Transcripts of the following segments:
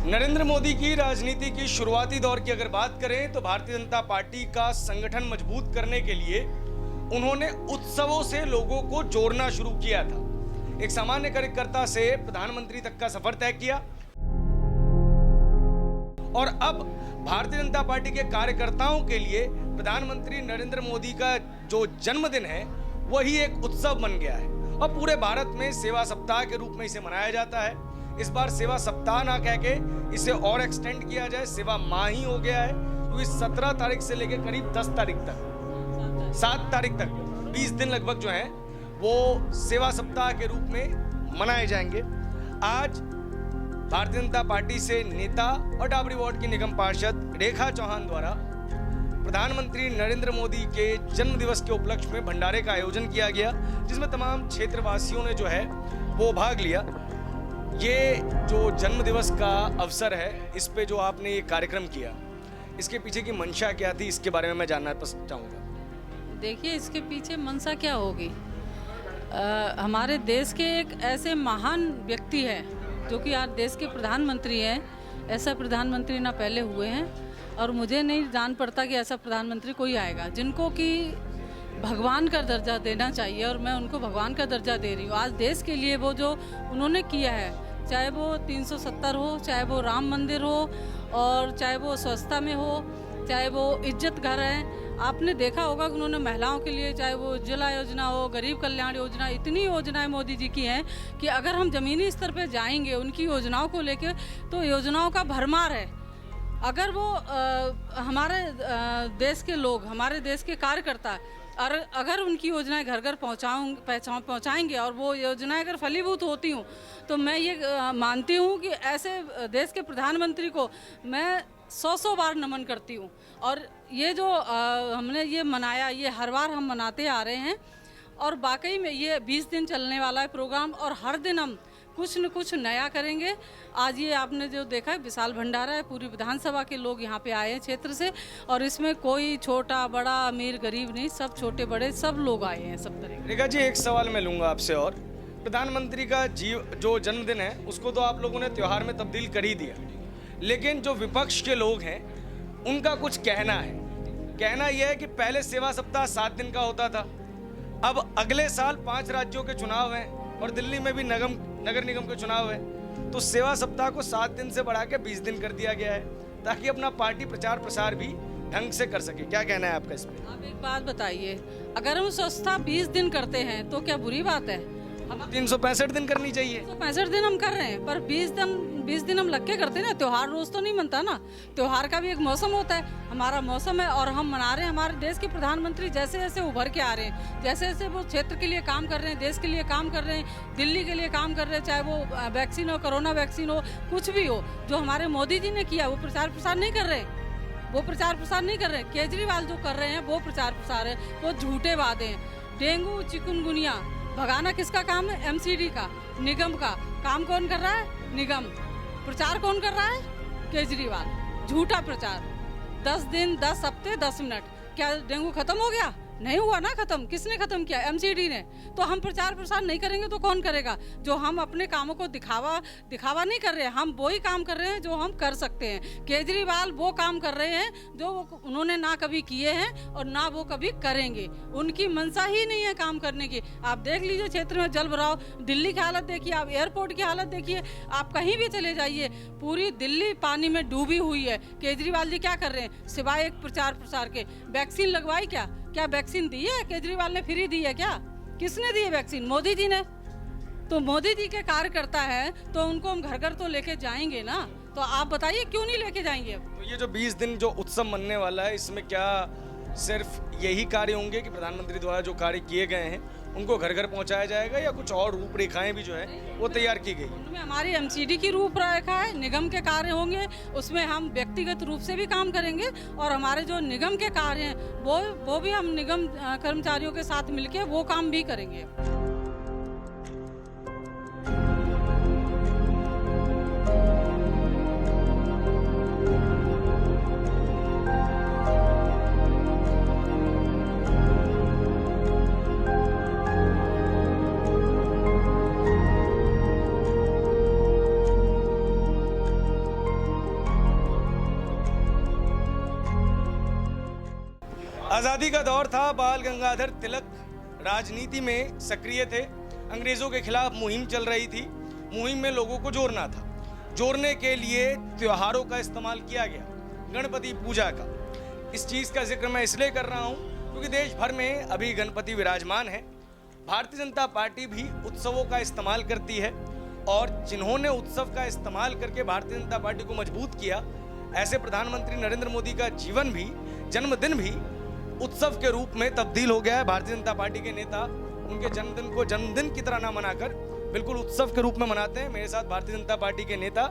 नरेंद्र मोदी की राजनीति की शुरुआती दौर की अगर बात करें तो भारतीय जनता पार्टी का संगठन मजबूत करने के लिए उन्होंने उत्सवों से लोगों को जोड़ना शुरू किया था। एक सामान्य कार्यकर्ता से प्रधानमंत्री तक का सफर तय किया और अब भारतीय जनता पार्टी के कार्यकर्ताओं के लिए प्रधानमंत्री नरेंद्र मोदी का जो जन्मदिन है वही एक उत्सव बन गया है और पूरे भारत में सेवा सप्ताह के रूप में इसे मनाया जाता है। इस बार सेवा सप्ताह ना कह के इसे और एक्सटेंड किया जाए, सेवा माह ही हो गया है, क्योंकि 17 तारीख से लेकर करीब 10 तारीख तक 7 तारीख तक 20 दिन लगभग जो है वो सेवा सप्ताह के रूप में मनाए जाएंगे। आज भारतीय जनता पार्टी से नेता और डाबरी वार्ड की निगम पार्षद रेखा चौहान द्वारा प्रधानमंत्री नरेंद्र मोदी के जन्म दिवस के उपलक्ष्य में भंडारे का आयोजन किया गया, जिसमें तमाम क्षेत्रवासियों ने जो है वो भाग लिया। ये जो जन्म दिवस का अवसर है, इस पे जो आपने ये कार्यक्रम किया, इसके पीछे की मंशा क्या थी, इसके बारे में मैं जानना चाहूँगा। देखिए, इसके पीछे मंशा क्या होगी। हमारे देश के एक ऐसे महान व्यक्ति हैं जो कि आज देश के प्रधानमंत्री हैं। ऐसा प्रधानमंत्री ना पहले हुए हैं और मुझे नहीं जान पड़ता कि ऐसा प्रधानमंत्री कोई आएगा जिनको कि भगवान का दर्जा देना चाहिए, और मैं उनको भगवान का दर्जा दे रही हूँ। आज देश के लिए वो जो उन्होंने किया है, चाहे वो 370 हो, चाहे वो राम मंदिर हो, और चाहे वो स्वच्छता में हो, चाहे वो इज्जत घर है। आपने देखा होगा कि उन्होंने महिलाओं के लिए, चाहे वो उज्ज्वला योजना हो, गरीब कल्याण योजना, इतनी योजनाएं मोदी जी की हैं कि अगर हम ज़मीनी स्तर पे जाएंगे उनकी योजनाओं को लेकर तो योजनाओं का भरमार है। अगर वो हमारे देश के लोग, हमारे देश के कार्यकर्ता और अगर उनकी योजनाएं घर घर पहुंचाएंगे और वो योजनाएं अगर फलीभूत होती हूँ तो मैं ये मानती हूँ कि ऐसे देश के प्रधानमंत्री को मैं 100 बार नमन करती हूँ। और ये जो हमने ये मनाया, ये हर बार हम मनाते आ रहे हैं और वाकई में ये 20 दिन चलने वाला है प्रोग्राम और हर दिन हम कुछ न कुछ नया करेंगे। आज ये आपने जो देखा है विशाल भंडारा है, पूरी विधानसभा के लोग यहाँ पे आए हैं क्षेत्र से, और इसमें कोई छोटा बड़ा अमीर गरीब नहीं, सब छोटे बड़े सब लोग आए हैं, सब तरह। रेखा जी, एक सवाल मैं लूँगा आपसे। और प्रधानमंत्री का जो जन्मदिन है उसको तो आप लोगों ने त्यौहार में तब्दील कर ही दिया, लेकिन जो विपक्ष के लोग हैं उनका कुछ कहना यह है कि पहले सेवा सप्ताह 7 दिन का होता था, अब अगले साल 5 राज्यों के चुनाव हैं और दिल्ली में भी नगर निगम के चुनाव है, तो सेवा सप्ताह को 7 दिन से बढ़ा के 20 दिन कर दिया गया है ताकि अपना पार्टी प्रचार प्रसार भी ढंग से कर सके। क्या कहना है आपका इस पे? आप एक बात बताइए, अगर हम स्वच्छता 20 दिन करते हैं तो क्या बुरी बात है? हम 365 दिन करनी चाहिए। 365 दिन हम कर रहे हैं, पर 20 दिन हम लग के करते हैं ना। त्योहार रोज तो नहीं मनता ना, त्योहार का भी एक मौसम होता है, हमारा मौसम है और हम मना रहे हैं। हमारे देश के प्रधानमंत्री जैसे जैसे उभर के आ रहे हैं, जैसे जैसे वो क्षेत्र के लिए काम कर रहे हैं, देश के लिए काम कर रहे हैं, दिल्ली के लिए काम कर रहे हैं, चाहे वो वैक्सीन हो, कोरोना वैक्सीन हो, कुछ भी हो, जो हमारे मोदी जी ने किया वो प्रचार प्रसार नहीं कर रहे, वो प्रचार प्रसार नहीं कर रहे हैं। केजरीवाल जो कर रहे हैं वो प्रचार प्रसार है, वो झूठे वादे हैं। डेंगू चिकुनगुनिया भगाना किसका काम है? एमसीडी का, निगम का। काम कौन कर रहा है? निगम। प्रचार कौन कर रहा है? केजरीवाल। झूठा प्रचार। 10 दिन 10 हफ्ते 10 मिनट। क्या डेंगू खत्म हो गया? नहीं हुआ ना खत्म। किसने खत्म किया? एमसीडी ने। तो हम प्रचार प्रसार नहीं करेंगे तो कौन करेगा? जो हम अपने कामों को दिखावा नहीं कर रहे हैं, हम वही काम कर रहे हैं जो हम कर सकते हैं। केजरीवाल वो काम कर रहे हैं जो उन्होंने ना कभी किए हैं और ना वो कभी करेंगे। उनकी मंशा ही नहीं है काम करने की। आप देख लीजिए क्षेत्र में जल भराव, दिल्ली की हालत देखिए, आप एयरपोर्ट की हालत देखिए, आप कहीं भी चले जाइए, पूरी दिल्ली पानी में डूबी हुई है। केजरीवाल जी क्या कर रहे हैं सिवाय एक प्रचार प्रसार के? वैक्सीन लगवाई क्या वैक्सीन दी है? केजरीवाल ने फ्री दी है क्या? किसने दी है वैक्सीन? मोदी जी ने। तो मोदी जी के कार्यकर्ता है तो उनको हम घर घर तो लेके जाएंगे ना। तो आप बताइए क्यों नहीं लेके जाएंगे? तो ये जो 20 दिन जो उत्सव मनने वाला है, इसमें क्या सिर्फ यही कार्य होंगे कि प्रधानमंत्री द्वारा जो कार्य किए गए हैं उनको घर घर पहुंचाया जाएगा, या कुछ और रूपरेखाएं भी जो है वो तैयार की गई? उनमें हमारी एमसीडी की रूपरेखा है, निगम के कार्य होंगे, उसमें हम व्यक्तिगत रूप से भी काम करेंगे और हमारे जो निगम के कार्य हैं वो भी हम निगम कर्मचारियों के साथ मिलके वो काम भी करेंगे। आज़ादी का दौर था, बाल गंगाधर तिलक राजनीति में सक्रिय थे। अंग्रेजों के खिलाफ मुहिम चल रही थी। मुहिम में लोगों को जोड़ना था। जोड़ने के लिए त्योहारों का इस्तेमाल किया गया, गणपति पूजा का। इस चीज़ का जिक्र मैं इसलिए कर रहा हूँ क्योंकि देश भर में अभी गणपति विराजमान है। भारतीय जनता पार्टी भी उत्सवों का इस्तेमाल करती है और जिन्होंने उत्सव का इस्तेमाल करके भारतीय जनता पार्टी को मजबूत किया, ऐसे प्रधानमंत्री नरेंद्र मोदी का जीवन भी, जन्मदिन भी उत्सव के रूप में तब्दील हो गया है। भारतीय जनता पार्टी के नेता उनके जन्मदिन को जन्मदिन की तरह ना मनाकर बिल्कुल उत्सव के रूप में मनाते हैं। मेरे साथ भारतीय जनता पार्टी के नेता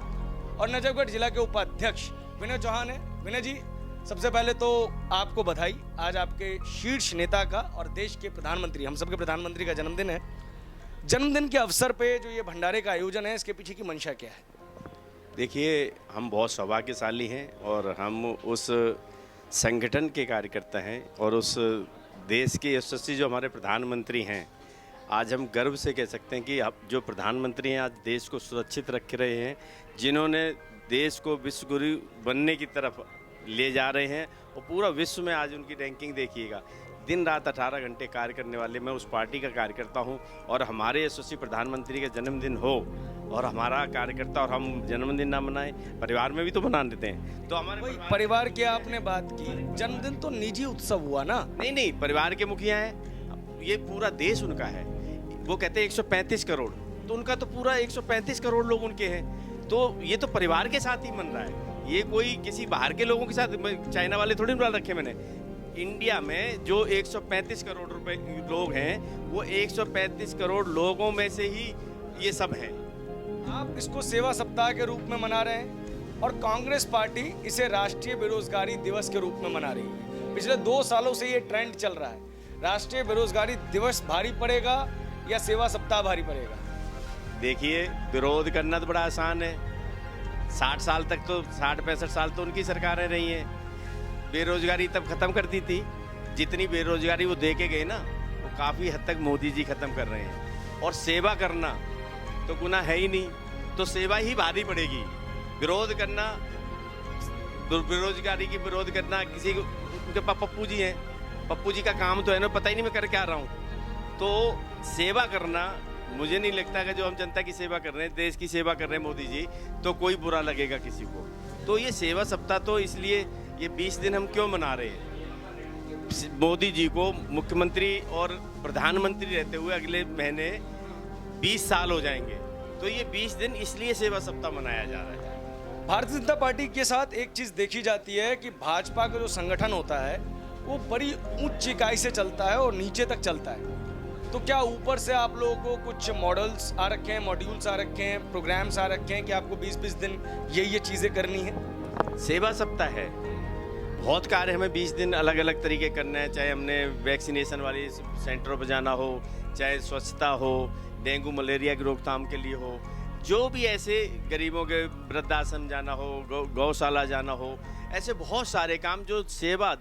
और नजफगढ़ जिला के उपाध्यक्ष विनय चौहान है। विनय जी, सबसे पहले तो आपको बधाई, आज आपके शीर्ष नेता का और देश के प्रधानमंत्री, हम सबके प्रधानमंत्री का जन्मदिन है। जन्मदिन के अवसर पे जो ये भंडारे का आयोजन है, इसके पीछे की मंशा क्या है? देखिए, हम बहुत सौभाग्यशाली हैं और हम उस संगठन के कार्यकर्ता हैं और उस देश के यशस्वी जो हमारे प्रधानमंत्री हैं। आज हम गर्व से कह सकते हैं कि अब जो प्रधानमंत्री हैं आज देश को सुरक्षित रख रहे हैं, जिन्होंने देश को विश्व गुरु बनने की तरफ ले जा रहे हैं और पूरा विश्व में आज उनकी रैंकिंग देखिएगा। दिन रात 18 घंटे कार्य करने वाले मैं उस पार्टी का कार्यकर्ता हूं और हमारे यशस्वी प्रधानमंत्री का जन्मदिन हो और हमारा कार्यकर्ता और हम जन्मदिन ना मनाएं, परिवार में भी तो मना देते हैं। तो हमारे परिवार की आपने बात की, जन्मदिन तो निजी उत्सव हुआ ना? नहीं, परिवार के मुखिया हैं, ये पूरा देश उनका है। वो कहते हैं 135 करोड़, तो उनका तो पूरा 135 करोड़ लोग उनके हैं। तो ये तो परिवार के साथ ही मन रहा है, ये कोई किसी बाहर के लोगों के साथ, चाइना वाले थोड़ी बुला रखे मैंने। इंडिया में जो 135 करोड़ रुपए लोग हैं, वो 135 करोड़ लोगों में से ही ये सब हैं। आप इसको सेवा सप्ताह के रूप में मना रहे हैं और कांग्रेस पार्टी इसे राष्ट्रीय बेरोजगारी दिवस के रूप में मना रही है। पिछले 2 सालों से ये ट्रेंड चल रहा है। राष्ट्रीय बेरोजगारी दिवस भारी पड़ेगा या सेवा सप्ताह भारी पड़ेगा? देखिए, विरोध करना तो बड़ा आसान है। 60 साल तक तो 60-65 साल तो उनकी सरकारें रही हैं। बेरोजगारी तब खत्म कर दी थी। जितनी बेरोजगारी वो दे के गए ना, वो काफ़ी हद तक मोदी जी खत्म कर रहे हैं। और सेवा करना तो गुनाह है ही नहीं, तो सेवा ही भारी पड़ेगी। विरोध करना, बेरोजगारी की विरोध करना, किसी को, उनके पप्पू जी हैं, पप्पू जी का काम तो है ना, पता ही नहीं मैं कर क्या रहा हूँ। तो सेवा करना, मुझे नहीं लगता कि जो हम जनता की सेवा कर रहे हैं, देश की सेवा कर रहे हैं मोदी जी, तो कोई बुरा लगेगा किसी को। तो ये सेवा सप्ताह तो इसलिए ये 20 दिन हम क्यों मना रहे हैं? मोदी जी को मुख्यमंत्री और प्रधानमंत्री रहते हुए अगले महीने 20 साल हो जाएंगे, तो ये 20 दिन इसलिए सेवा सप्ताह मनाया जा रहा है। भारतीय जनता पार्टी के साथ एक चीज देखी जाती है कि भाजपा का जो संगठन होता है वो बड़ी उच्च इकाई से चलता है और नीचे तक चलता है। तो क्या ऊपर से आप लोगों को कुछ मॉडल्स आ रखे हैं, मॉड्यूल्स आ रखे हैं, प्रोग्राम्स आ रखे हैं कि आपको 20-20 दिन ये चीजें करनी है? सेवा सप्ताह है, बहुत कार्य हमें 20 दिन अलग अलग तरीके करना है। चाहे हमने वैक्सीनेशन वाली सेंटरों पर जाना हो, चाहे स्वच्छता हो, डेंगू मलेरिया की रोकथाम के लिए हो, जो भी ऐसे गरीबों के वृद्धाश्रम जाना हो, गौशाला जाना हो, ऐसे बहुत सारे काम जो सेवा,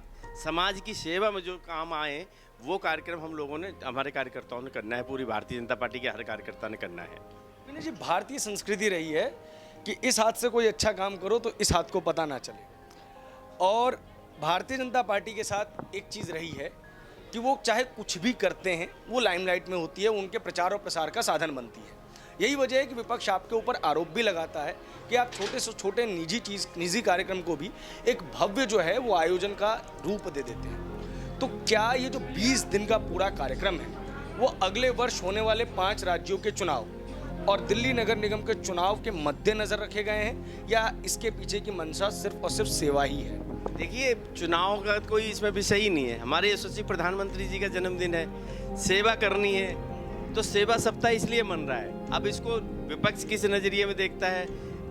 समाज की सेवा में जो काम आए, वो कार्यक्रम हम लोगों ने, हमारे कार्यकर्ताओं ने करना है। पूरी भारतीय जनता पार्टी के हर कार्यकर्ता ने करना है। विनय जी, भारतीय संस्कृति रही है कि इस हाथ से कोई अच्छा काम करो तो इस हाथ को पता ना चले, और भारतीय जनता पार्टी के साथ एक चीज़ रही है कि वो चाहे कुछ भी करते हैं वो लाइमलाइट में होती है, उनके प्रचार और प्रसार का साधन बनती है। यही वजह है कि विपक्ष आपके ऊपर आरोप भी लगाता है कि आप छोटे से छोटे निजी कार्यक्रम को भी एक भव्य जो है वो आयोजन का रूप दे देते हैं। तो क्या ये जो 20 दिन का पूरा कार्यक्रम है वो अगले वर्ष होने वाले 5 राज्यों के चुनाव और दिल्ली नगर निगम के चुनाव के मद्देनजर रखे गए हैं, या इसके पीछे की मंशा सिर्फ और सिर्फ सेवा ही है? देखिए, चुनाव का कोई इसमें विषय ही नहीं है। हमारे यशस्वी प्रधानमंत्री जी का जन्मदिन है, सेवा करनी है, तो सेवा सप्ताह इसलिए मन रहा है। अब इसको विपक्ष किस नजरिए में देखता है?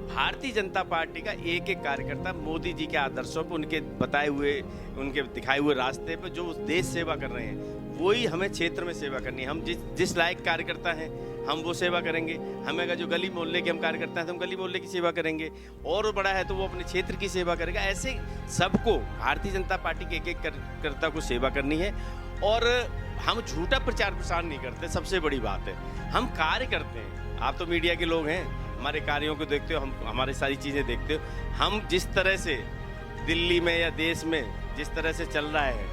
भारतीय जनता पार्टी का एक एक कार्यकर्ता मोदी जी के आदर्शों पर, उनके बताए हुए, उनके दिखाए हुए रास्ते पे जो देश सेवा कर रहे हैं, वही हमें क्षेत्र में सेवा करनी है। हम जिस लायक कार्यकर्ता हैं हम वो सेवा करेंगे। हमें अगर जो गली मोहल्ले के हम कार्यकर्ता हैं तो हम गली मोहल्ले की सेवा करेंगे, और बड़ा है तो वो अपने क्षेत्र की सेवा करेगा। ऐसे सबको भारतीय जनता पार्टी के एक एक कार्यकर्ता को सेवा करनी है। और हम झूठा प्रचार प्रसार नहीं करते, सबसे बड़ी बात है, हम कार्य करते हैं। आप तो मीडिया के लोग हैं, हमारे कार्यों को देखते हो, हम हमारी सारी चीज़ें देखते हो। हम जिस तरह से दिल्ली में या देश में जिस तरह से चल रहा है,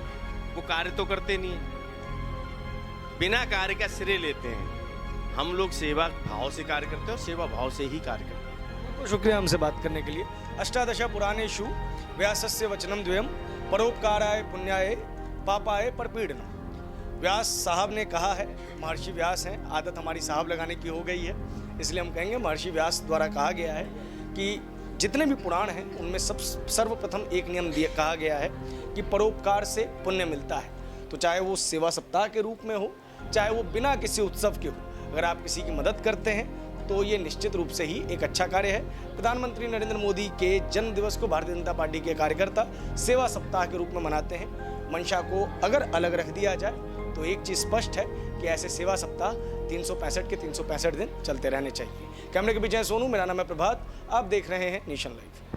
वो कार्य तो करते नहीं है, बिना कार्य का श्रेय लेते हैं। हम लोग सेवा भाव से कार्य करते हैं और सेवा भाव से ही कार्य करते हैं। बहुत शुक्रिया हमसे बात करने के लिए। अष्टादश पुराणेषु व्यासस्य वचनम द्वयम् परोपकाराय पुण्याय पापाय परपीडनम्। व्यास साहब ने कहा है, महर्षि व्यास हैं, आदत हमारी साहब लगाने की हो गई है, इसलिए हम कहेंगे महर्षि व्यास द्वारा कहा गया है कि जितने भी पुराण हैं उनमें सर्वप्रथम एक नियम कहा गया है कि परोपकार से पुण्य मिलता है। तो चाहे वो सेवा सप्ताह के रूप में हो, चाहे वो बिना किसी उत्सव के हो, अगर आप किसी की मदद करते हैं तो ये निश्चित रूप से ही एक अच्छा कार्य है। प्रधानमंत्री नरेंद्र मोदी के जन्म दिवस को भारतीय जनता पार्टी के कार्यकर्ता सेवा सप्ताह के रूप में मनाते हैं। मंशा को अगर अलग रख दिया जाए तो एक चीज़ स्पष्ट है कि ऐसे सेवा सप्ताह 365 के 365 दिन चलते रहने चाहिए। कैमरे के पीछे सोनू, मेरा नाम है प्रभात, आप देख रहे हैं नेशन लाइव।